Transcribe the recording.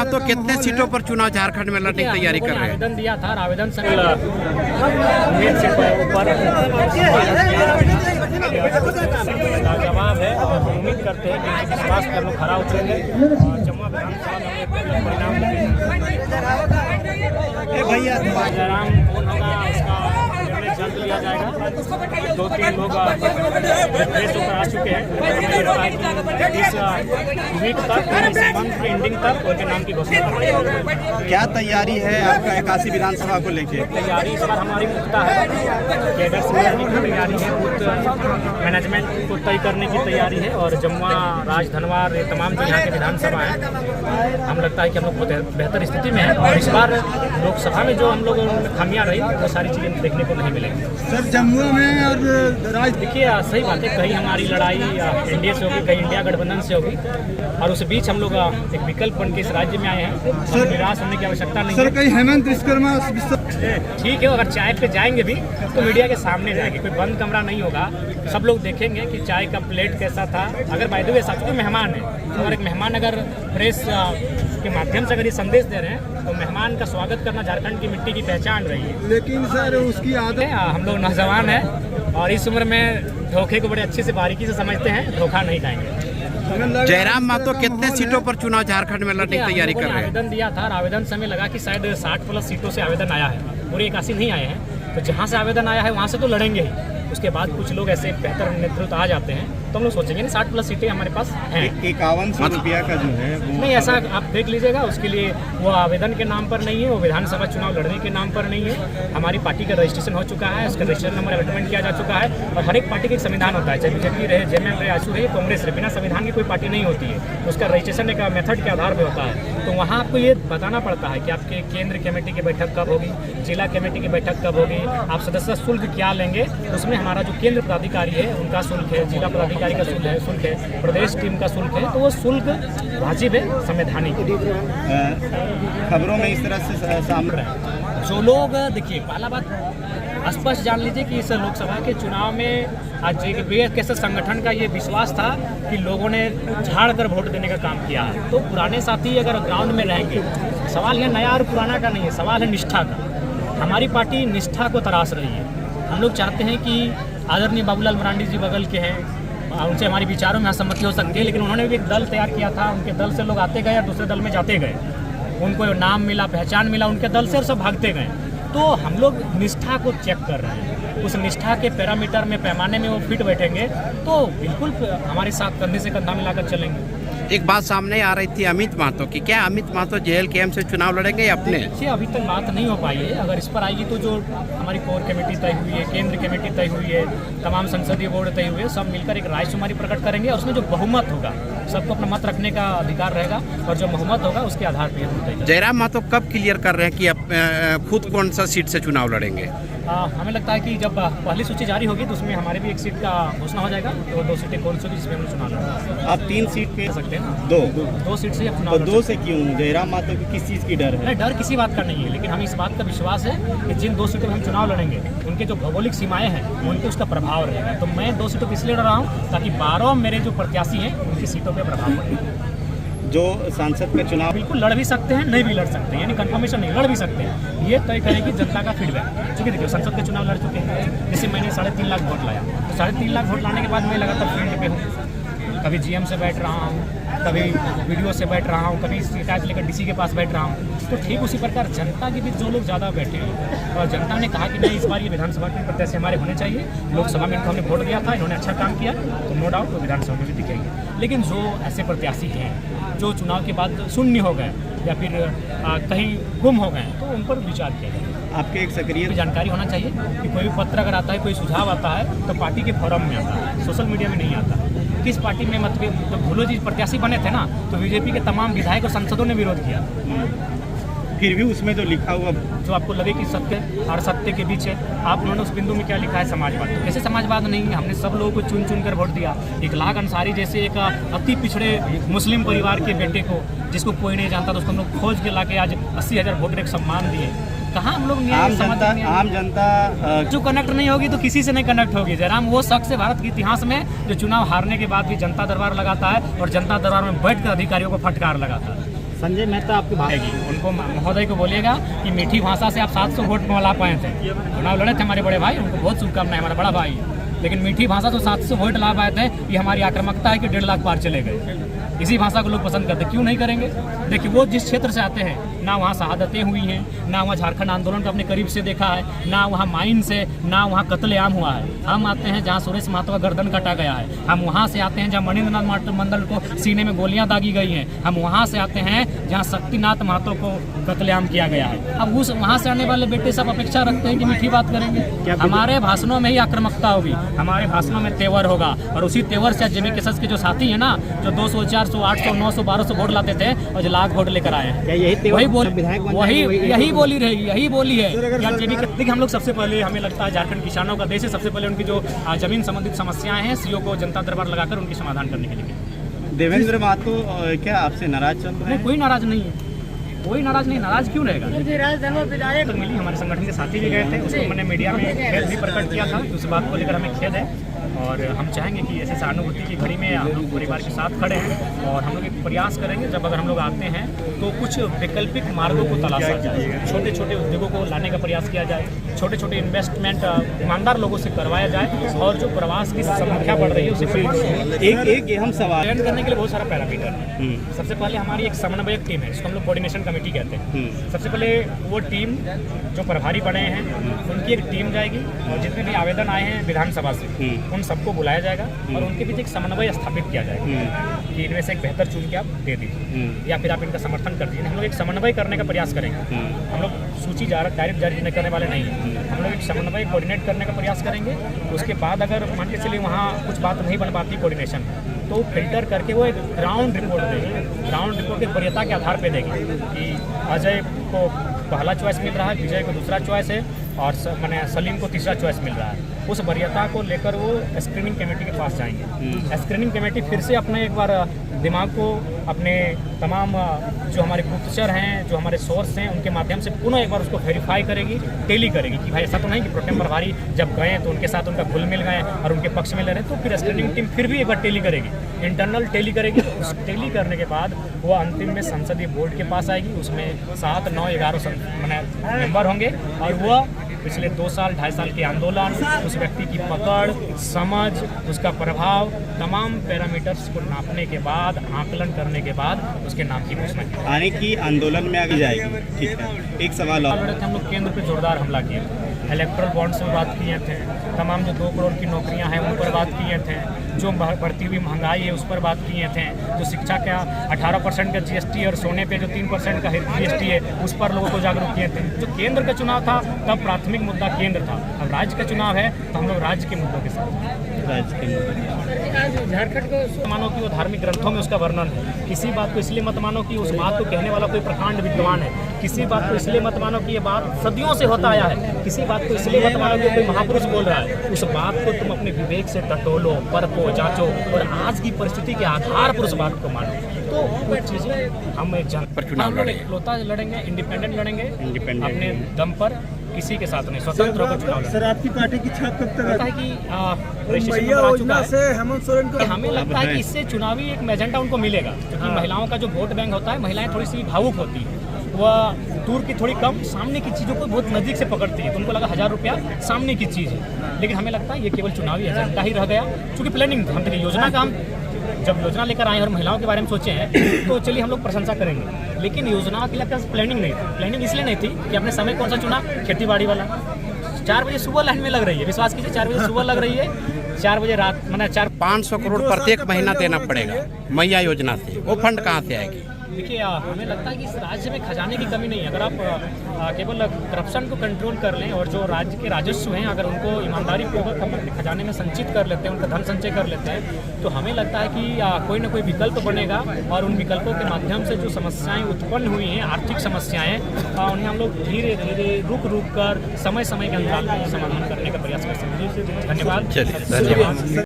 महतो कितने सीटों पर चुनाव झारखंड में लड़ने की तैयारी कर रहे हैं? आवेदन दिया था और आवेदन से उम्मीद से ऊपर जवाब है और उम्मीद करते हैं कि विश्वास पर लोग खरा उतरेंगे और जमुआ विधानसभा में परिणाम भैया जयराम कौन होगा उसका निर्णय जल्द लिया जाएगा। 2-3 लोग प्रेस ऊपर आ चुके हैं। इस वीक तक इस मंथ के एंडिंग तक उनके नाम की घोषणा करेंगे। क्या तैयारी है आपका 81 विधानसभा को लेके? तैयारी इस बार हमारी पुख्ता है, कैडर से की तैयारी है, मैनेजमेंट को तय करने की तैयारी है और जमुआ राजधनवार ये तमाम जो यहाँ के विधानसभा हैं हम लगता है कि हम लोग बहुत बेहतर स्थिति में हैं और इस बार लोकसभा में जो हम लोग खामियां रही वो सारी चीज़ें देखने को नहीं मिलेंगी। सर जमुआ में और देखिए सही बात है, कहीं हमारी लड़ाई एनडीए से होगी, कहीं इंडिया गठबंधन से होगी और उस बीच हम लोग एक विकल्प बन के इस राज्य में आए हैं। सर निराश होने की आवश्यकता नहीं सर है। कहीं हेमंत विश्वकर्मा ठीक है, अगर चाय पे जाएंगे भी तो मीडिया के सामने जाएंगे, कोई बंद कमरा नहीं होगा, सब लोग देखेंगे कि चाय का प्लेट कैसा था। अगर बाय द वे साथ में मेहमान है और एक मेहमान अगर प्रेस के माध्यम से अगर ये संदेश दे रहे हैं तो मेहमान का स्वागत करना झारखंड की मिट्टी की पहचान रही है। लेकिन सर उसकी आदत हम लोग नौजवान हैं और इस उम्र में धोखे को बड़े अच्छे से बारीकी से समझते हैं, धोखा नहीं खाएंगे। जयराम महतो कितने सीटों पर चुनाव झारखंड में लड़ने की तैयारी कर रहे हैं? आवेदन दिया था और आवेदन से हमें लगा कि शायद 60+ सीटों से आवेदन आया है, पूरे 81 नहीं आए हैं, तो जहाँ से आवेदन आया है वहाँ से तो लड़ेंगे ही। उसके बाद कुछ लोग ऐसे बेहतर नेतृत्व आ जाते हैं तो हम लोग सोचेंगे 60+ सीटें हमारे पास हैं। 5100 रुपया का जो है वो नहीं, ऐसा आप देख लीजिएगा, उसके लिए वो आवेदन के नाम पर नहीं है, वो विधानसभा चुनाव लड़ने के नाम पर नहीं है। हमारी पार्टी का रजिस्ट्रेशन हो चुका है, उसका रजिस्ट्रेशन नंबर अलॉटमेंट किया जा चुका है और हर एक पार्टी का एक संविधान होता है, चाहे बीजेपी रहे, जेएमएम रहे, आजसू रहे, कांग्रेस रहे, बिना संविधान की कोई पार्टी नहीं होती है। उसका रजिस्ट्रेशन एक मेथड के आधार पर होता है, तो वहाँ आपको ये बताना पड़ता है कि आपके केंद्र कमेटी की बैठक कब होगी, जिला कमेटी की बैठक कब होगी, आप सदस्य शुल्क क्या लेंगे। उसमें हमारा जो केंद्र पदाधिकारी है उनका शुल्क है, जिला पदाधिकारी का शुल्क है, प्रदेश टीम का शुल्क है, तो वो शुल्क वाजिब है, संवैधानिक। खबरों में इस तरह से सामने जो लोग देखिए, पहला बात स्पष्ट जान लीजिए कि इस लोकसभा के चुनाव में आज कैसे संगठन का ये विश्वास था कि लोगों ने झाड़ कर वोट देने का काम किया है। तो पुराने साथी अगर ग्राउंड में रहेंगे, सवाल है नया और पुराना का नहीं है, सवाल है निष्ठा का। हमारी पार्टी निष्ठा को तराश रही है। हम लोग चाहते हैं कि आदरणीय बाबूलाल मरांडी जी बगल के हैं, उनसे हमारी विचारों में असहमति हो सकती है, लेकिन उन्होंने भी एक दल तैयार किया था, उनके दल से लोग आते गए और दूसरे दल में जाते गए, उनको नाम मिला, पहचान मिला उनके दल से और सब भागते गए। तो हम लोग निष्ठा को चेक कर रहे हैं, उस निष्ठा के पैरामीटर में, पैमाने में वो फिट बैठेंगे तो बिल्कुल हमारे साथ कंधे से कंधा मिलाकर चलेंगे। एक बात सामने आ रही थी अमित महतो की, क्या अमित महतो JLKM से चुनाव लड़ेंगे या अपने? देखिए अभी तक बात नहीं हो पाई है, अगर इस पर आएगी तो जो हमारी कोर कमेटी तय हुई है, केंद्र कमेटी तय हुई है, तमाम संसदीय बोर्ड तय हुए, सब मिलकर एक रायशुमारी प्रकट करेंगे और उसमें जो बहुमत होगा, सबको अपना मत रखने का अधिकार रहेगा और जो बहुमत होगा उसके आधार पर तय। जयराम महतो कब क्लियर कर रहे हैं कि खुद कौन सा सीट से चुनाव लड़ेंगे? हमें लगता है कि जब पहली सूची जारी होगी तो उसमें हमारे भी एक सीट का घोषणा हो जाएगा, तो 2 सीटें कौन सी होगी जिसमें हम चुनाव लड़ेंगे। आप 3 सीट पे सकते हैं ना, 2 सीट से चुनाव। 2 से क्यों? जयराम महतो की किस चीज़ की डर है? नहीं, डर किसी बात का नहीं है, लेकिन हमें इस बात का विश्वास है कि जिन 2 सीटों में हम चुनाव लड़ेंगे उनके जो भौगोलिक सीमाएं हैं उनके उसका प्रभाव रहेगा। तो मैं 2 सीटों पर इसलिए लड़ रहा हूँ ताकि 12 मेरे जो प्रत्याशी हैं उनकी सीटों पर प्रभाव पड़ेगा। जो सांसद का चुनाव बिल्कुल लड़ भी सकते हैं, नहीं भी लड़ सकते हैं, यानी कंफर्मेशन नहीं, लड़ भी सकते हैं, ये तय करेगी जनता का फीडबैक। क्योंकि देखिए संसद के चुनाव लड़ चुके हैं, जैसे मैंने 3.5 लाख वोट लाया, तो 3.5 लाख वोट लाने के बाद मैं लगातार फील्ड पे हूँ, कभी GM से बैठ रहा हूँ, कभी वीडियो से बैठ रहा हूँ, कभी शिकायत लेकर DC के पास बैठ रहा हूँ। तो ठीक उसी प्रकार जनता के बीच जो लोग ज़्यादा बैठे हैं और जनता ने कहा कि नहीं इस बार ये विधानसभा के प्रत्याशी हमारे होने चाहिए, लोकसभा में इनको हमने वोट दिया था, इन्होंने अच्छा काम किया, तो नो डाउट वो विधानसभा में भी दिखेंगे। लेकिन जो ऐसे प्रत्याशी हैं जो चुनाव के बाद शून्य हो गए या फिर कहीं गुम हो गए तो उन पर विचार किया जाए। आपके एक सक्रिय जानकारी होना चाहिए कि कोई भी पत्र अगर आता है, कोई सुझाव आता है तो पार्टी के फोरम में आता है, सोशल मीडिया में नहीं आता। किस पार्टी में मतलब तो भूलो जी प्रत्याशी बने थे ना, तो बीजेपी के तमाम विधायक और सांसदों ने विरोध किया। फिर भी उसमें जो लिखा हुआ जो आपको लगे कि सत्य और सत्य के बीच है, आप उन्होंने उस बिंदु में क्या लिखा है समाजवाद। तो कैसे समाजवाद नहीं है? हमने सब लोगों को चुन चुन कर वोट दिया। इकलाक अंसारी जैसे एक अति पिछड़े मुस्लिम परिवार के बेटे को, जिसको कोई नहीं जानता, तो उसको हम लोग खोज के ला के आज 80,000 वोटर एक सम्मान दिए। कहाँ हम लोग आम जनता जो कनेक्ट नहीं होगी तो किसी से नहीं कनेक्ट होगी। जयराम वो शख्स है भारत के इतिहास में जो चुनाव हारने के बाद भी जनता दरबार लगाता है और जनता दरबार में बैठकर अधिकारियों को फटकार लगाता है। संजय मेहता आपकी बात आएगी। उनको महोदय को बोलिएगा कि मीठी भाषा से आप 700 वोट में ला पाए थे, चुनाव लड़े थे हमारे बड़े भाई, उनको बहुत शुभकामनाएं, हमारा बड़ा भाई। लेकिन मीठी भाषा तो 700 वोट ला पाए थे, ये हमारी आक्रामकता है कि 1.5 लाख पार चले गए। इसी भाषा को लोग पसंद करते, क्यों नहीं करेंगे? देखिए, वो जिस क्षेत्र से आते हैं, ना वहाँ शहादतें हुई हैं, ना वहाँ झारखंड आंदोलन को अपने करीब से देखा है, ना वहाँ माइन से, ना वहाँ कत्लेआम हुआ है। हम आते हैं जहाँ सुरेश महतो का गर्दन काटा गया है, हम वहाँ से आते हैं जहाँ मणिंद्रनाथ मंडल को सीने में गोलियां दागी गई हैं, हम वहाँ से आते हैं जहाँ शक्तिनाथ महतो को कत्लेआम किया गया है। अब उस वहाँ से आने वाले बेटे सब अपेक्षा रखते हैं कि मीठी बात करेंगे। हमारे भाषणों में ही आक्रामकता होगी, हमारे भाषणों में तेवर होगा, और उसी तेवर से जेबी केसस के जो साथी हैं ना, जो 200, 400, 800, 900, 1200 वोट लाते थे और जो लाख वोट लेकर आए हैं, यही बोली रहेगी, यही बोली है। देखिए, हम लोग सबसे पहले, हमें लगता है झारखंड किसानों का देश है, सबसे पहले उनकी जो जमीन संबंधित समस्याएं हैं, सीओ को जनता दरबार लगाकर उनकी समाधान करने के लिए। देवेंद्र महतो क्या आपसे नाराज चल रहे हैं? कोई नाराज नहीं है, कोई नाराज नहीं, नाराज क्यों रहेगा? तो मिली, हमारे संगठन के साथी भी गए थे, उसको मैंने मीडिया में खेद भी प्रकट किया था, उस बात को लेकर हमें खेद है। और हम चाहेंगे कि ऐसे सहानुभूति की घड़ी में हम लोग परिवार के साथ खड़े हैं, और हम लोग एक प्रयास करेंगे, जब अगर हम लोग आते हैं तो कुछ वैकल्पिक मार्गों को तलाशा जाए, छोटे छोटे उद्योगों को लाने का प्रयास किया जाए, छोटे छोटे इन्वेस्टमेंट ईमानदार लोगों से करवाया जाए, और जो प्रवास की संख्या बढ़ रही है उसे एक हम सवाल करने के लिए बहुत सारा पैरामीटर है। सबसे पहले हमारी एक समन्वयक टीम है, जिसको हम लोग कोऑर्डिनेशन कमेटी कहते हैं। सबसे पहले वो टीम, जो प्रभारी बने हैं, उनकी एक टीम जाएगी, और जितने भी आवेदन आए हैं विधानसभा से, उन सबको बुलाया जाएगा, और उनके बीच एक समन्वय स्थापित किया जाएगा कि इनमें से एक बेहतर चुन के आप दे दीजिए, या फिर आप इनका समर्थन कर दीजिए। हम लोग एक समन्वय करने का प्रयास करेंगे। हम लोग सूची डायरेक्ट जारी नहीं करने वाले नहीं हैं, हम लोग एक समन्वय कोऑर्डिनेट करने का प्रयास करेंगे। उसके बाद अगर मान के चलिए वहाँ कुछ बात नहीं बन पाती कोऑर्डिनेशन, तो फिल्टर करके वो एक ग्राउंड रिपोर्ट देगी, ग्राउंड रिपोर्ट की वरीयता के आधार पर देगी कि अजय को पहला चॉइस मिल रहा है, विजय को दूसरा चॉइस है, और मैंने सलीम को तीसरा चॉइस मिल रहा है। उस वरीयता को लेकर वो स्क्रीनिंग कमेटी के पास जाएंगे। स्क्रीनिंग कमेटी फिर से अपने एक बार दिमाग को, अपने तमाम जो हमारे गुप्तचर हैं, जो हमारे सोर्स हैं, उनके माध्यम से पुनः एक बार उसको वेरीफाई करेगी, टेली करेगी कि भाई ऐसा तो नहीं कि प्रोटेम प्रभारी जब गए तो उनके साथ उनका घुल मिल गए और उनके पक्ष में ले रहे, तो फिर स्क्रीनिंग टीम फिर भी एक बार टेली करेगी, इंटरनल टेली करेगी। उस टेली करने के बाद वो अंतिम में संसदीय बोर्ड के पास आएगी, उसमें 7, 9, 11 मेंबर होंगे, और वह पिछले 2 साल 2.5 साल के आंदोलन, उस व्यक्ति की पकड़, समझ, उसका प्रभाव, तमाम पैरामीटर्स को नापने के बाद, आकलन करने के बाद उसके नाम की घोषणा की आने की आंदोलन में आगे जाएगी। ठीक है, एक सवाल और। हम लोग केंद्र पे जोरदार हमला किए, इलेक्ट्रल बॉन्ड्स में बात किए थे, तमाम जो 2 करोड़ की नौकरियां हैं उन पर बात किए थे, जो बढ़ती हुई महंगाई है उस पर बात किए थे, जो शिक्षा का 18% का GST और सोने पे जो 3% का GST है उस पर लोगों को जागरूक किए थे। जो केंद्र का चुनाव था तब प्राथमिक मुद्दा केंद्र था, अब राज्य का चुनाव है तो हम लोग राज्य के मुद्दों के साथ। झारखंड को मानो कि वो धार्मिक ग्रंथों में उसका वर्णन है, किसी बात को इसलिए मत मानो कि उस बात को कहने वाला कोई प्रकांड विद्वान है, किसी बात को इसलिए मत मानो कि ये बात सदियों से होता आया है, किसी बात को इसलिए मत मानो कि कोई महापुरुष बोल रहा है, उस बात को तुम अपने विवेक से टटोलो, परखो, जांचो, और आज की परिस्थिति के आधार पर उस बात को मानो। तो कुछ चीज़ें हम एक इकलौता लड़ेंगे, इंडिपेंडेंट लड़ेंगे, अपने दम पर, किसी के साथ नहीं, स्वतंत्र होकर चुनाव लड़ेंगे। सर, आपकी पार्टी की छाप कब तक लगता है कि हमें लगता है कि इससे चुनावी एक एजेंडा उनको मिलेगा, क्योंकि महिलाओं का जो वोट बैंक होता है, महिलाएं थोड़ी सी भावुक होती है, वह दूर की थोड़ी कम, सामने की चीज़ों को बहुत नज़दीक से पकड़ती है, तो उनको लगा 1000 रुपया सामने की चीज़ है। लेकिन हमें लगता है ये केवल चुनावी एजेंडा ही रह गया, क्योंकि प्लानिंग हम देखिए योजना का, हम जब योजना लेकर आए और महिलाओं के बारे में सोचे हैं तो चलिए हम लोग प्रशंसा करेंगे, लेकिन योजना के लिए प्लानिंग नहीं थी। प्लानिंग इसलिए नहीं थी कि अपने समय कौन सा चुना, खेती बाड़ी वाला। 4 बजे सुबह लाइन में लग रही है, विश्वास कीजिए 4 बजे सुबह लग रही है, 4 बजे रात, मैंने 500 करोड़ प्रत्येक महीना देना पड़ेगा मैया योजना से, वो फंड कहाँ से आएगी? देखिए, हमें लगता है कि इस राज्य में खजाने की कमी नहीं है। अगर आप केवल करप्शन को कंट्रोल कर लें और जो राज्य के राजस्व हैं अगर उनको ईमानदारी पूर्वक हम अपने खजाने में संचित कर लेते हैं, उनका धन संचय कर लेते हैं, तो हमें लगता है कि कोई ना कोई विकल्प बनेगा, और उन विकल्पों के माध्यम से जो समस्याएं उत्पन्न हुई हैं, आर्थिक समस्याएं, उन्हें हम लोग धीरे धीरे रुक कर समय समय के अंतराल पर समाधान करने का प्रयास कर सकते हैं। धन्यवाद।